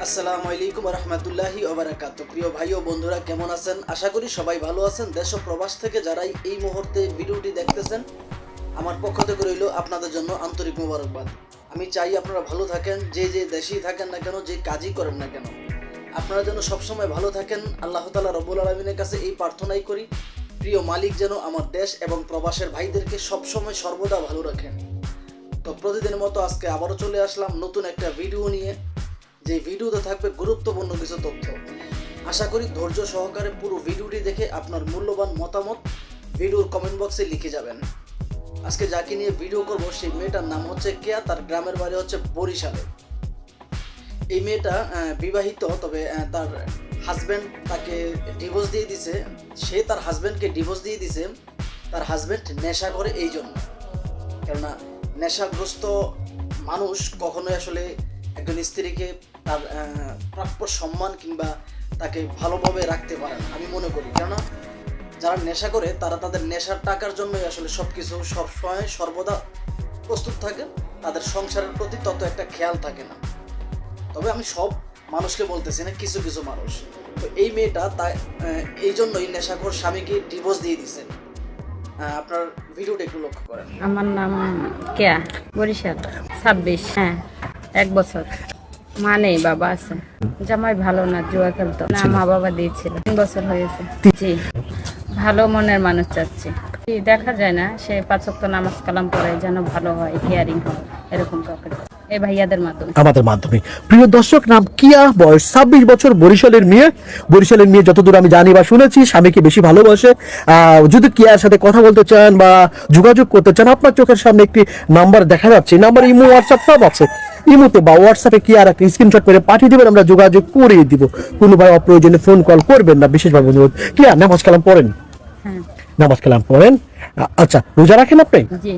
আসসালামু আলাইকুম রহমতুল্লাহি ওবারাকাতুহু। প্রিয় ভাই ও বন্ধুরা, কেমন আছেন? আশা করি সবাই ভালো আছেন। দেশ ও প্রবাস থেকে যারাই এই মুহূর্তে ভিডিওটি দেখতেছেন, আমার পক্ষ থেকে রইল আপনাদের জন্য আন্তরিক মোবারকবাদ। আমি চাই আপনারা ভালো থাকেন, যে দেশেই থাকেন না কেন, যে কাজই করেন না কেন, আপনারা যেন সবসময় ভালো থাকেন। আল্লাহ তাআলা রব্বুল আলামিনের কাছে এই প্রার্থনাই করি, প্রিয় মালিক যেন আমার দেশ এবং প্রবাসের ভাইদেরকে সবসময় সর্বদা ভালো রাখেন। তো প্রতিদিনের মতো আজকে আবারও চলে আসলাম নতুন একটা ভিডিও নিয়ে। যে ভিডিওতে থাকবে গুরুত্বপূর্ণ কিছু তথ্য। আশা করি ধৈর্য সহকারে পুরো ভিডিওটি দেখে আপনার মূল্যবান মতামত ভিডিওর কমেন্ট বক্সে লিখে যাবেন। আজকে যাকে নিয়ে ভিডিও করব সেই মেয়েটার নাম হচ্ছে কেয়া, তার গ্রামের বাড়ি হচ্ছে বরিশালে। এই মেয়েটা বিবাহিত, তবে তার হাজব্যান্ড তাকে ডিভোর্স দিয়ে দিছে। সে তার হাজব্যান্ডকে ডিভোর্স দিয়ে দিছে, তার হাজব্যান্ড নেশা করে এই জন্য। কেননা নেশাগ্রস্ত মানুষ কখনোই আসলে একজন স্ত্রীকে তার প্রাপ্য সম্মান কিংবা তাকে ভালোভাবে রাখতে পারে না, আমি মনে করি। কেননা যারা নেশা করে তারা তাদের নেশার টাকার জন্যই আসলে সব কিছু সবসময় সর্বদা প্রস্তুত থাকে, তাদের সংসারের প্রতি তত একটা খেয়াল থাকে না। তবে আমি সব মানুষকে বলতেছি না, কিছু কিছু মানুষ। তো এই মেয়েটা এই জন্যই নেশাখোর স্বামীকে ডিভোর্স দিয়ে দিছে। আপনার ভিডিওটা একটু লক্ষ্য করেন। আমার নাম কেয়া, বরিশাল, 26। হ্যাঁ, 1 বছর। মা নেই, বাবা আছে। জামাই ভালো না, জুয়া খেলতো না, মা বাবা দিয়েছিল। 3 বছর হয়েছে। জি, ভালো মনের মানুষ চাচ্ছি। দেখা যায় না, সে 5 ওয়াক্ত নামাজ কালাম পড়ে, যেন ভালো হয়, হিয়ারিং হয়, এরকম কাউকে এই ভাইয়াদের মাধ্যমে, আমাদের মাধ্যমে। প্রিয় দর্শক, নাম কিয়া, বয়স 26 বছর, বরিশালের মেয়ে যতদূর আমি জানি বা শুনেছি স্বামীকে বেশি ভালোবাসে। যদি কিয়ার সাথে কথা বলতে চান বা যোগাযোগ করতে চান, আপনার চোখের সামনে একটি নাম্বার দেখা যাচ্ছে। নাম্বার ইমো, হোয়াটসঅ্যাপ সব আছে। ইমোতে বা হোয়াটসঅ্যাপে কিয়ার একটা স্ক্রিনশট করে পাঠিয়ে দেবেন, আমরা যোগাযোগ করে দিব। কোনো ভাই অপ্রয়োজনে ফোন কল করবেন না, বিশেষভাবে অনুরোধ। কিয়া, নামাজ কালাম পড়েন? হ্যাঁ, নামাজ কালাম পড়েন। আচ্ছা, রোজা রাখেন আপনি? জি।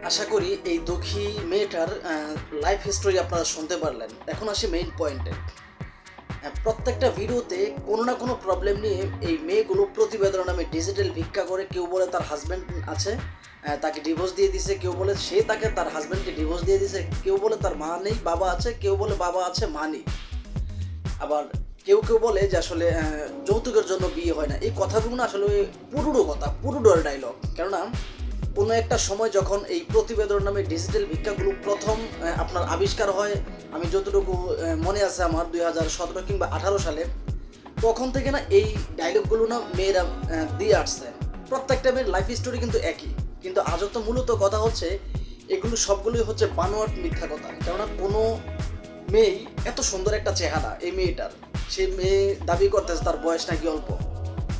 আশা করি এই দুঃখী মেয়েটার লাইফ হিস্টোরি আপনারা শুনতে পারলেন। এখন আসি মেইন পয়েন্টে। প্রত্যেকটা ভিডিওতে কোনো না কোনো প্রবলেম নিয়ে এই মেয়েগুলো প্রতিবেদন নামে ডিজিটাল ভিক্ষা করে। কেউ বলে তার হাজব্যান্ড আছে, তাকে ডিভোর্স দিয়ে দিছে। কেউ বলে সে তাকে তার হাজব্যান্ডকে ডিভোর্স দিয়ে দিছে। কেউ বলে তার মা নেই, বাবা আছে। কেউ বলে বাবা আছে, মা নেই। আবার কেউ কেউ বলে যে আসলে যৌতুকের জন্য বিয়ে হয় না। এই কথাগুলো না আসলে পুরুডো কথা, পুরুডোর ডায়লগ। কেননা কোনো একটা সময় যখন এই প্রতিবেদন নামে ডিজিটাল ভিক্ষাগুলো প্রথম আপনার আবিষ্কার হয়, আমি যতটুকু মনে আছে আমার 2017 কিংবা 18 সালে, তখন থেকে না এই ডায়লগগুলো না মেয়েরা দিয়ে আসছে। প্রত্যেকটা মেয়ের লাইফ স্টোরি কিন্তু একই, কিন্তু আজও তো মূলত কথা হচ্ছে এগুলো সবগুলোই হচ্ছে বানোয়াট মিথ্যা কথা। কেননা কোনো মেয়ে এত সুন্দর একটা চেহারা এই মেয়েটার, সেই মেয়ে দাবি করতেছে তার বয়স নাকি অল্প।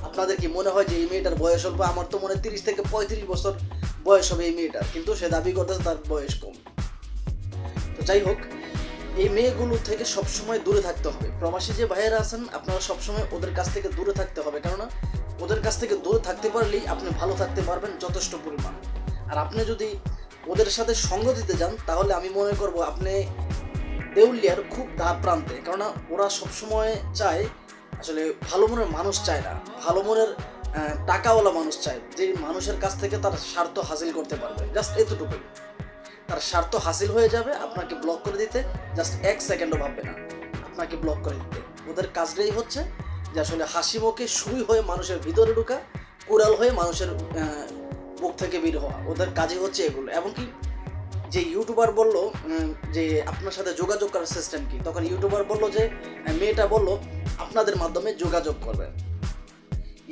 আপনাদের কি মনে হয় যে এই মেয়েটার বয়স অল্প? আমার তো মনে হয় 30 থেকে 35 বছর বয়স হবে এই মেয়েটার, কিন্তু সে দাবি করতেছে তার বয়স কম। তো যাই হোক, এই মেয়েগুলো থেকে সবসময় দূরে থাকতে হবে। প্রবাসী যে ভাইয়েরা আছেন, আপনারা সবসময় ওদের কাছ থেকে দূরে থাকতে হবে। কেননা ওদের কাছ থেকে দূরে থাকতে পারলেই আপনি ভালো থাকতে পারবেন যথেষ্ট পরিমাণ। আর আপনি যদি ওদের সাথে সঙ্গ দিতে যান, তাহলে আমি মনে করব আপনি দেউলিয়ার খুব দ্বার প্রান্তে। কেননা ওরা সবসময় চায়, আসলে ভালো মনের মানুষ চায় না, ভালো মনের টাকাওয়ালা মানুষ চায়, যে মানুষের কাছ থেকে তার স্বার্থ হাসিল করতে পারবে। জাস্ট এতটুকুই, তার স্বার্থ হাসিল হয়ে যাবে আপনাকে ব্লক করে দিতে। জাস্ট 1 সেকেন্ডও ভাববে না আপনাকে ব্লক করে দিতে। ওদের কাজটাই হচ্ছে যে আসলে হাসি মুখে সুই হয়ে মানুষের ভিতরে ঢোকা, কুড়াল হয়ে মানুষের বুক থেকে বের হওয়া। ওদের কাজই হচ্ছে এগুলো। এমনকি যে ইউটিউবার বলল যে আপনার সাথে যোগাযোগ করার সিস্টেম কি, তখন ইউটিউবার বলল যে মেয়েটা বলল আপনাদের মাধ্যমে যোগাযোগ করবে।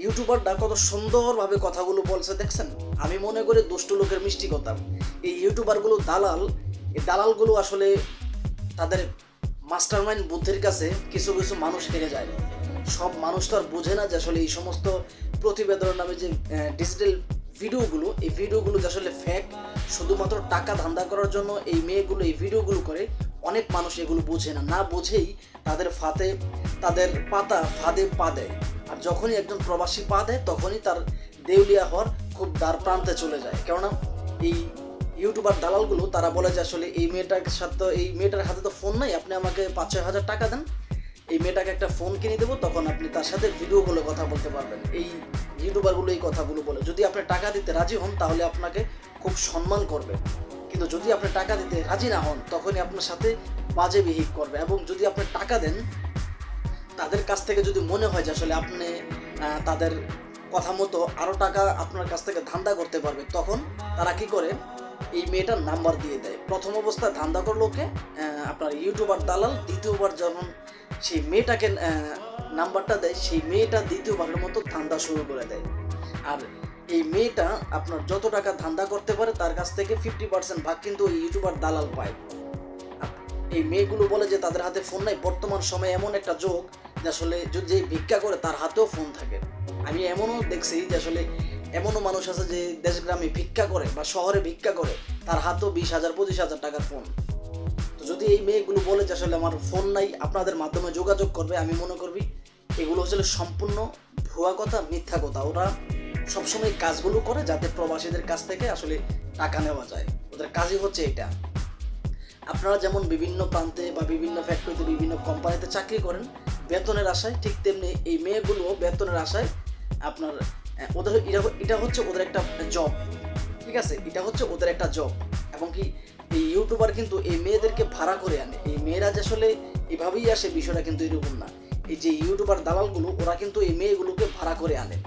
ইউটিউবারটা কত সুন্দরভাবে কথাগুলো বলছে দেখছেন। আমি মনে করি দুষ্ট লোকের মিষ্টি কথা। এই ইউটিউবারগুলো দালাল, এই দালালগুলো আসলে তাদের মাস্টার মাইন্ড বুদ্ধির কাছে কিছু কিছু মানুষ হেরে যায়। সব মানুষ তো আর বোঝে না যে আসলে এই সমস্ত প্রতিবেদন নামে যে ডিজিটাল ভিডিওগুলো, এই ভিডিওগুলো যে আসলে ফেক, শুধুমাত্র টাকা ধান্দা করার জন্য এই মেয়েগুলো এই ভিডিওগুলো করে। অনেক মানুষ এগুলো বোঝে না, না বুঝেই তাদের পাতা ফাঁদে পা দেয়। আর যখনই একজন প্রবাসী পা দেয়, তখনই তার দেউলিয়া হওয়ার খুব দ্বার প্রান্তে চলে যায়। কেননা এই ইউটিউবার দালালগুলো তারা বলে যে আসলে এই মেয়েটার হাতে তো ফোন নাই, আপনি আমাকে 5-6 হাজার টাকা দেন, এই মেয়েটাকে একটা ফোন কিনে দেবো, তখন আপনি তার সাথে ভিডিও বলে কথা বলতে পারবেন। এই ইউটিউবারগুলো এই কথাগুলো বলে। যদি আপনি টাকা দিতে রাজি হন, তাহলে আপনাকে খুব সম্মান করবে। কিন্তু কিন্তু যদি আপনি টাকা দিতে রাজি না হন তখনই আপনার সাথে বাজে বিহেভ করবে। এবং যদি আপনি টাকা দেন, তাদের কাছ থেকে যদি মনে হয় যে আসলে আপনি তাদের কথা মতো আরও টাকা আপনার কাছ থেকে ধান্দা করতে পারবে, তখন তারা কি করে, এই মেয়েটার নাম্বার দিয়ে দেয়। প্রথম অবস্থায় ধান্দা করলো ওকে আপনার ইউটিউবার দালাল, দ্বিতীয়বার যখন সেই মেয়েটাকে নাম্বারটা দেয়, সেই মেয়েটা দ্বিতীয়বারের মতো ধান্দা শুরু করে দেয়। আর এই মেয়েটা আপনার যত টাকা ধান্দা করতে পারে তার কাছ থেকে 50% ভাগ কিন্তু ওই ইউটিউবার দালাল পায়। এই মেয়েগুলো বলে যে তাদের হাতে ফোন নাই। বর্তমান সময়ে এমন একটা যোগ যে আসলে যে ভিক্ষা করে তার হাতেও ফোন থাকে। আমি এমনও দেখছি যে আসলে এমনও মানুষ আছে যে দেশ গ্রামে ভিক্ষা করে বা শহরে ভিক্ষা করে, তার হাতেও 20,000 25,000 টাকার ফোন। তো যদি এই মেয়েগুলো বলে যে আসলে আমার ফোন নাই, আপনাদের মাধ্যমে যোগাযোগ করবে, আমি মনে করবি এগুলো আসলে সম্পূর্ণ ভুয়া কথা, মিথ্যা কথা। ওরা সবসময় কাজগুলো করে যাতে প্রবাসীদের কাছ থেকে আসলে টাকা নেওয়া যায়। ওদের কাজই হচ্ছে এটা। আপনারা যেমন বিভিন্ন প্রান্তে বা বিভিন্ন ফ্যাক্টরিতে, বিভিন্ন কোম্পানিতে চাকরি করেন বেতনের আশায়, ঠিক তেমনি এই মেয়েগুলোও বেতনের আশায় আপনার ওদের এটা হচ্ছে ওদের একটা জব, ঠিক আছে, এটা হচ্ছে ওদের একটা জব। এবং কি এই ইউটিউবার কিন্তু এই মেয়েদেরকে ভাড়া করে আনে। এই মেয়েরা যে আসলে এভাবেই আসে বিষয়টা কিন্তু এরকম না। এই যে ইউটিউবার দালালগুলো ওরা কিন্তু এই মেয়েগুলোকে ভাড়া করে আনে।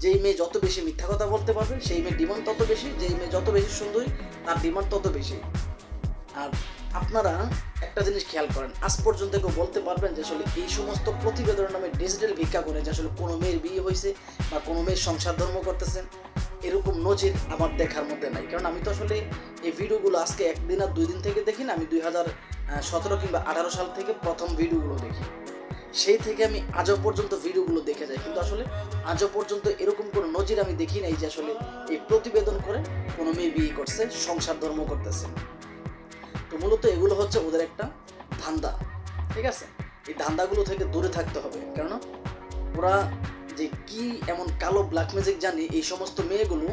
যেই মেয়ে যত বেশি মিথ্যা কথা বলতে পারবে সেই মেয়ের ডিমান্ড তত বেশি, যেই মেয়ে যত বেশি সুন্দরী তার ডিমান্ড তত বেশি। আর আপনারা একটা জিনিস খেয়াল করেন, আজ পর্যন্ত কেউ বলতে পারবেন যে আসলে এই সমস্ত প্রতিবেদনের নামে ডিজিটাল ভিক্ষা করে যে আসলে কোনো মেয়ের বিয়ে হয়েছে বা কোনো মেয়ের সংসার ধর্ম করতেছেন, এরকম নজির আমার দেখার মধ্যে নাই। কারণ আমি তো আসলে এই ভিডিওগুলো আজকে একদিন আর 2 দিন থেকে দেখি না, আমি 2017 কিংবা 18 সাল থেকে প্রথম ভিডিওগুলো দেখি। সেই থেকে আমি আজও পর্যন্ত ভিডিওগুলো দেখে যাই, কিন্তু আসলে আজও পর্যন্ত এরকম কোনো নজির আমি দেখি নাই যে আসলে এই প্রতিবেদন করে কোনো মেয়ে বিয়ে করছে, সংসার ধর্ম করতেছে। তো মূলত এগুলো হচ্ছে ওদের একটা ধান্দা, ঠিক আছে। এই ধান্দাগুলো থেকে দূরে থাকতে হবে, কারণ ওরা যে কি এমন কালো ব্ল্যাক ম্যাজিক জানি, এই সমস্ত মেয়েগুলো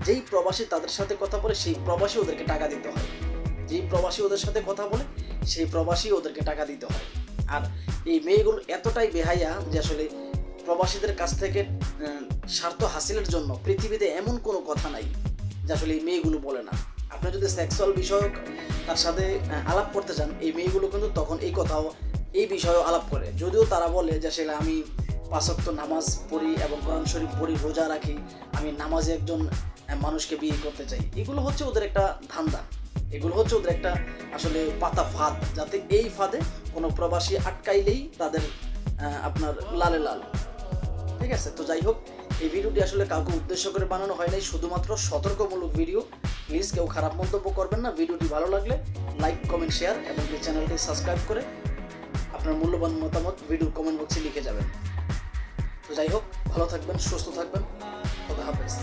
যেই প্রবাসী তাদের সাথে কথা বলে সেই প্রবাসী ওদেরকে টাকা দিতে হয়। যেই প্রবাসী ওদের সাথে কথা বলে সেই প্রবাসী ওদেরকে টাকা দিতে হয়। আর এই মেয়েগুলো এতটাই বেহায়া যে আসলে প্রবাসীদের কাছ থেকে স্বার্থ হাসিলের জন্য পৃথিবীতে এমন কোনো কথা নাই যে আসলে এই মেয়েগুলো বলে না। আপনি যদি সেক্সুয়াল বিষয়ক তার সাথে আলাপ করতে চান, এই মেয়েগুলো কিন্তু তখন এই কথাও, এই বিষয়েও আলাপ করে। যদিও তারা বলে যে আসলে আমি 5 ওয়াক্ত নামাজ পড়ি এবং কোরআন শরীফ পড়ি, রোজা রাখি, আমি নামাজে একজন মানুষকে বিয়ে করতে চাই। এগুলো হচ্ছে ওদের একটা ধান্দা, এগুলো হচ্ছে ওদের একটা আসলে পাতা ফাঁদ, যাতে এই ফাঁদে কোনো প্রবাসী আটকাইলেই তাদের আপনার লালে লাল, ঠিক আছে। তো যাই হোক, এই ভিডিওটি আসলে কাউকে উদ্দেশ্য করে বানানো হয় নাই, শুধুমাত্র সতর্কমূলক ভিডিও। প্লিজ কেউ খারাপ মন্তব্য করবেন না। ভিডিওটি ভালো লাগলে লাইক, কমেন্ট, শেয়ার এবং এই চ্যানেলটি সাবস্ক্রাইব করে আপনার মূল্যবান মতামত ভিডিওর কমেন্ট বক্সে লিখে যাবেন। তো যাই হোক, ভালো থাকবেন, সুস্থ থাকবেন, খোদা হাফেজ।